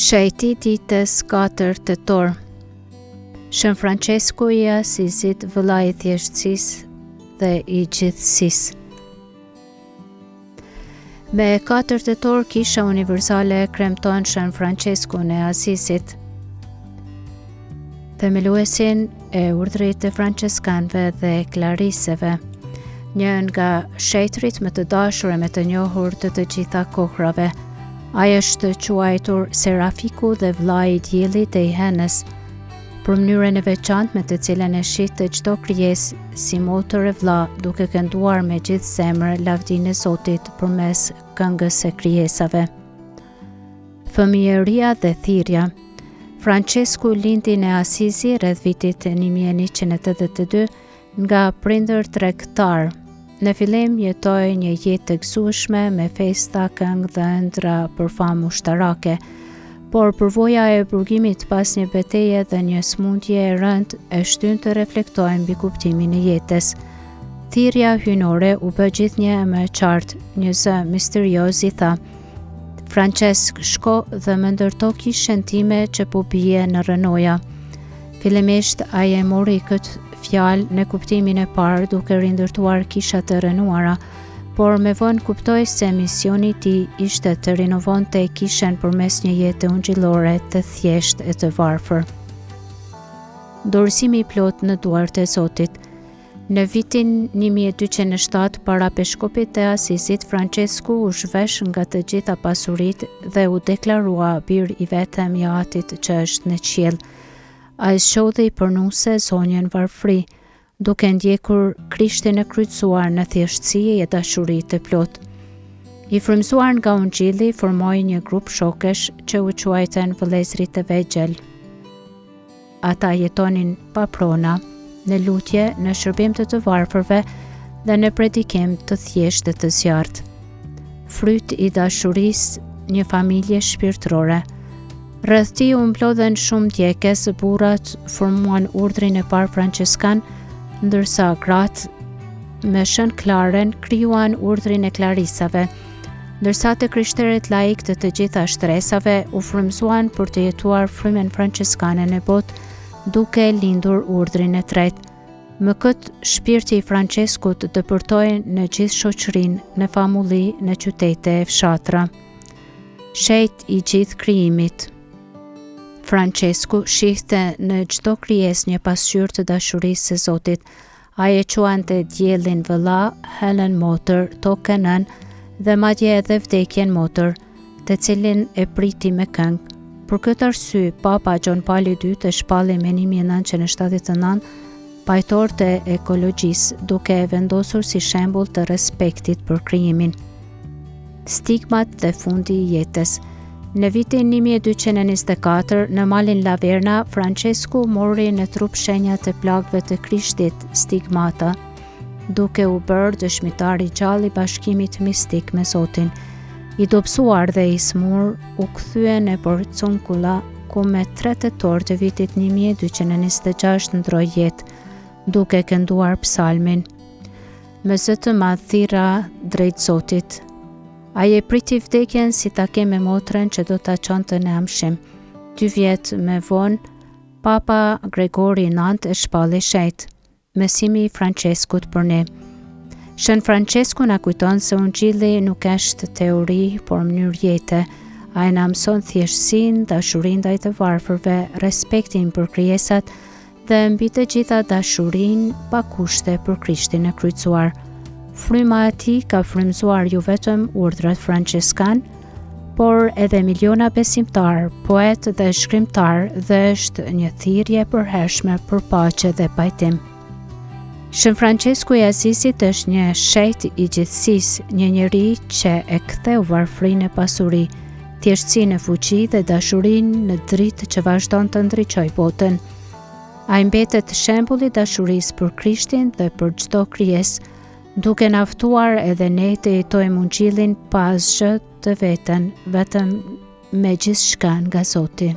Shejti ditës 4 tetor. Shën Francesku i Asisit, vëllai i thjeshtësisë dhe i gjithësisë. Me 4 tetor Kisha Universale kremton Shën Franceskun e Asisit, themeluesin e urdhrit të franceskanëve dhe klariseve, një nga shejtrit më të dashur e më të njohur të gjitha kohërave. Ai është quajtur Serafiku dhe vllai i diellit e i henës, për mënyrën e veçantë me të cilën e shit të çdo krijesë si motër e vlla, duke kënduar me gjithë zemër lavdinë e Zotit përmes këngës së krijesave. Fëmijëria dhe thirrja. Francesku lindi në Asisi rreth vitit 1182 nga prindër tregtar. Në fillim jetoi një jetë të gëzueshme me festa, këngë dhe ëndra për famë ushtarake, por përvoja e burgimit pas një betejë dhe një smundje e rëndë e shtyn të reflektojë mbi kuptimin e jetës. Thirrja hyjnore u bë gjithnjë më e qartë, një zë misterioz i tha: "Francesk, shko dhe më ndërto kishën time që po bie në rënoja." Fillimisht ai e mori këtë fjalë në kuptimin e parë duke rindërtuar kisha të rënuara, por me vonë kuptoi se misioni i tij ishte të rinovonte kishën përmes një jete ungjillore të thjeshtë e të varfër. Dorëzimi i plot në duart e Zotit. Në vitin 1207 para peshkopit të Asisit, Francesku u zhvesh nga të gjitha pasuritë dhe u deklarua bir i vetëm i Atit që është në qiell. Ai shodhi përnuse zonjën varfri, duke ndjekur Krishtin e kryqëzuar në thjeshtësi e dashuri të plot. I frymëzuar nga Ungjilli, formoi një grup shokesh që u quajten vëllezërit e vegjël. Ata jetonin pa prona, në lutje, në shërbim të varfërve dhe në predikim të thjeshtë dhe të zjarrt. Fryt i dashurisë, një familje shpirtërore. Rreth tij u mblodhen shumë djegës, burrat formuan urdhrin e parë franceskan, ndërsa gratë me Shën Klaren krijuan urdhrin e klarisave, ndërsa të krishterët laik të gjitha shtresave u frymëzuan për të jetuar frymën franceskane në botë, duke lindur urdhrin e tretë. Më këtë shpirti i Franceskut dëpërtoi në gjithë shoqërinë, në famulli, në qytete e fshatra. Shejt i gjithë krijimit. Francesku shihte në çdo krijesë një pasqyrë të dashurisë së Zotit. Ai e quante diellin vëlla, Helen motër, tokën nën dhe madje edhe vdekjen motër, të cilin e priti me këngë. Për këtë arsye, Papa Gjon Paul II e shpalli me 1979 pajtor të ekologjisë, duke e vendosur si shembull të respektit për krijimin. Stigmat dhe fundi i jetës. Në vitin 1224, në malin Laverna, Francesku mori në trup shenjat e plagëve të Krishtit, stigmata, duke u bërë dëshmitar i gjallë i bashkimit mistik me Zotin. I dobësuar dhe i smur, u kthye në Porcunculla, ku me 3 tetor të vitit 1226 ndroi jetë, duke kënduar psalmin: "Me zë të madh thirra drejt Zotit." Ai e priti vdekjen si ta ke me motrën që do ta çonte në amshim. 2 vjet më vonë, Papa Gregori IX e shpalli shejt. Mesimi i Franceskut për ne. Shën Francesku na kujton se Ungjilli nuk është teori, por mënyrë jete. Ai na mëson thjeshtësinë, dashurinë ndaj të varfërve, respektin për krijesat dhe mbi të gjitha dashurinë pa kushte për Krishtin e kryqëzuar. Fryma e tij ka frymëzuar jo vetëm urdhrat franceskan, por edhe miliona besimtar, poet dhe shkrimtar, dhe është një thirrje e përhershme për paqe dhe pajtim. Shën Francesku i Asisit është një shejt i gjithësisë, një njeri që e ktheu varfrinë në pasuri, thjeshtësinë në fuqi dhe dashurinë në dritë që vazhdon të ndriçojë botën. Ai mbetet shembulli i dashurisë për Krishtin dhe për çdo krijesë, duke na ftuar edhe ne të jetojmë Ungjillin pa asgjë të veten, vetëm me gjithçka nga Zoti.